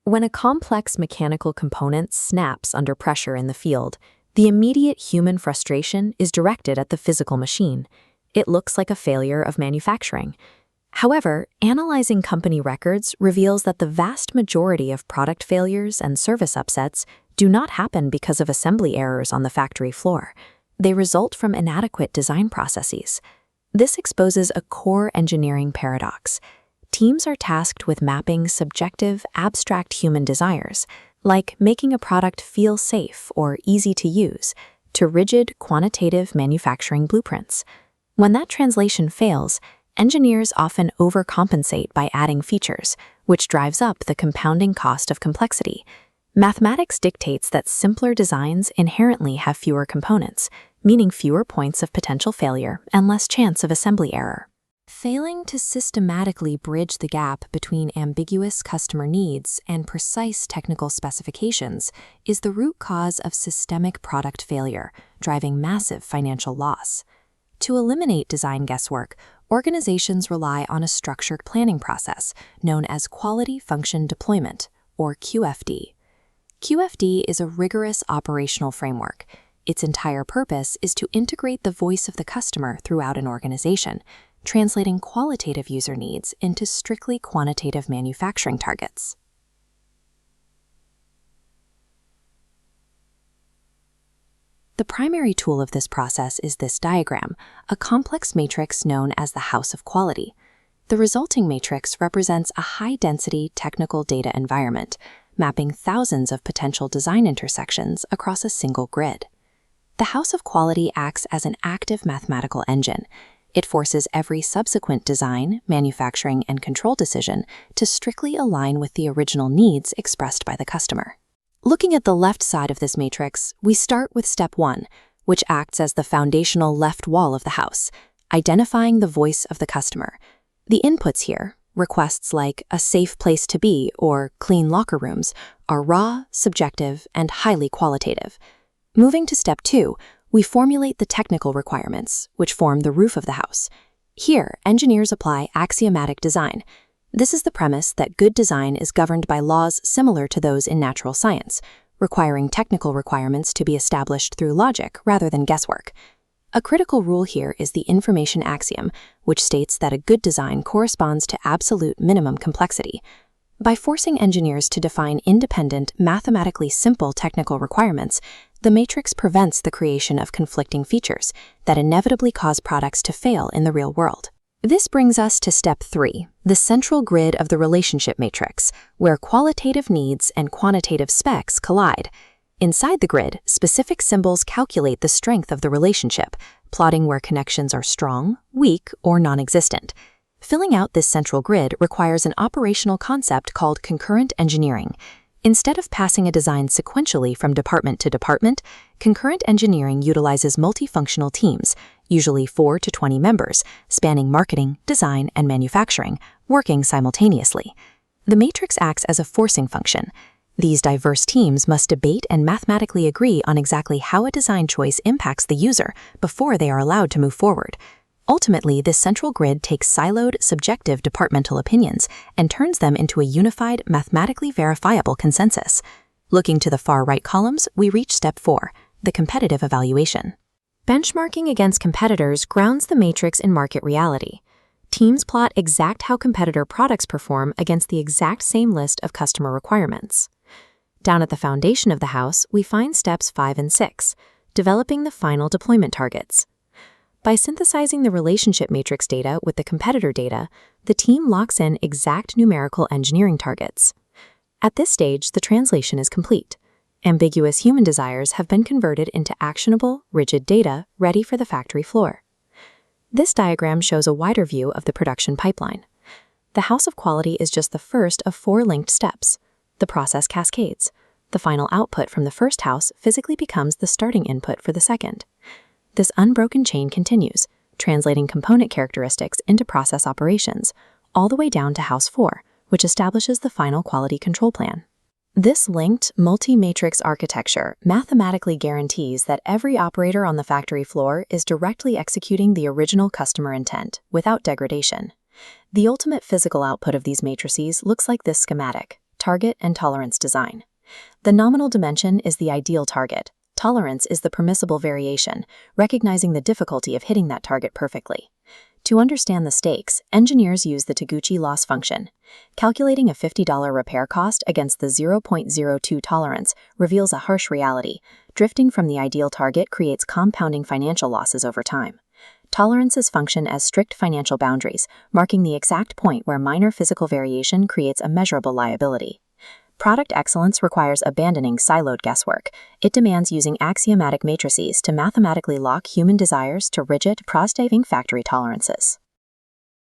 When a complex mechanical component snaps under pressure in the field, the immediate human frustration is directed at the physical machine. It looks like a failure of manufacturing. However, analyzing company records reveals that the vast majority of product failures and service upsets do not happen because of assembly errors on the factory floor. They result from inadequate design processes. This exposes a core engineering paradox. Teams are tasked with mapping subjective, abstract human desires, like making a product feel safe or easy to use, to rigid, quantitative manufacturing blueprints. When that translation fails, engineers often overcompensate by adding features, which drives up the compounding cost of complexity. Mathematics dictates that simpler designs inherently have fewer components, meaning fewer points of potential failure and less chance of assembly error. Failing to systematically bridge the gap between ambiguous customer needs and precise technical specifications is the root cause of systemic product failure, driving massive financial loss. To eliminate design guesswork, organizations rely on a structured planning process known as Quality Function Deployment, or QFD. QFD is a rigorous operational framework. Its entire purpose is to integrate the voice of the customer throughout an organization, translating qualitative user needs into strictly quantitative manufacturing targets. The primary tool of this process is this diagram, a complex matrix known as the House of Quality. The resulting matrix represents a high-density technical data environment, mapping thousands of potential design intersections across a single grid. The House of Quality acts as an active mathematical engine. It forces every subsequent design, manufacturing, and control decision to strictly align with the original needs expressed by the customer. Looking at the left side of this matrix, we start with step 1, which acts as the foundational left wall of the house, identifying the voice of the customer. The inputs here, requests like a safe place to be or clean locker rooms, are raw, subjective, and highly qualitative. Moving to step 2, we formulate the technical requirements, which form the roof of the house. Here, engineers apply axiomatic design. This is the premise that good design is governed by laws similar to those in natural science, requiring technical requirements to be established through logic rather than guesswork. A critical rule here is the information axiom, which states that a good design corresponds to absolute minimum complexity. By forcing engineers to define independent, mathematically simple technical requirements, the matrix prevents the creation of conflicting features that inevitably cause products to fail in the real world. This brings us to step 3, the central grid of the relationship matrix, where qualitative needs and quantitative specs collide. Inside the grid, specific symbols calculate the strength of the relationship, plotting where connections are strong, weak, or non-existent. Filling out this central grid requires an operational concept called concurrent engineering. Instead of passing a design sequentially from department to department, concurrent engineering utilizes multifunctional teams, usually 4 to 20 members, spanning marketing, design, and manufacturing, working simultaneously. The matrix acts as a forcing function. These diverse teams must debate and mathematically agree on exactly how a design choice impacts the user before they are allowed to move forward. Ultimately, this central grid takes siloed, subjective departmental opinions and turns them into a unified, mathematically verifiable consensus. Looking to the far right columns, we reach step 4, the competitive evaluation. Benchmarking against competitors grounds the matrix in market reality. Teams plot exact how competitor products perform against the exact same list of customer requirements. Down at the foundation of the house, we find steps 5 and 6, developing the final deployment targets. By synthesizing the relationship matrix data with the competitor data, the team locks in exact numerical engineering targets. At this stage, the translation is complete. Ambiguous human desires have been converted into actionable, rigid data ready for the factory floor. This diagram shows a wider view of the production pipeline. The House of Quality is just the first of 4 linked steps. The process cascades. The final output from the first house physically becomes the starting input for the second. This unbroken chain continues, translating component characteristics into process operations, all the way down to House 4, which establishes the final quality control plan. This linked, multi-matrix architecture mathematically guarantees that every operator on the factory floor is directly executing the original customer intent, without degradation. The ultimate physical output of these matrices looks like this schematic: target and tolerance design. The nominal dimension is the ideal target. Tolerance is the permissible variation, recognizing the difficulty of hitting that target perfectly. To understand the stakes, engineers use the Taguchi loss function. Calculating a $50 repair cost against the 0.02 tolerance reveals a harsh reality. Drifting from the ideal target creates compounding financial losses over time. Tolerances function as strict financial boundaries, marking the exact point where minor physical variation creates a measurable liability. Product excellence requires abandoning siloed guesswork. It demands using axiomatic matrices to mathematically lock human desires to rigid, price-saving factory tolerances.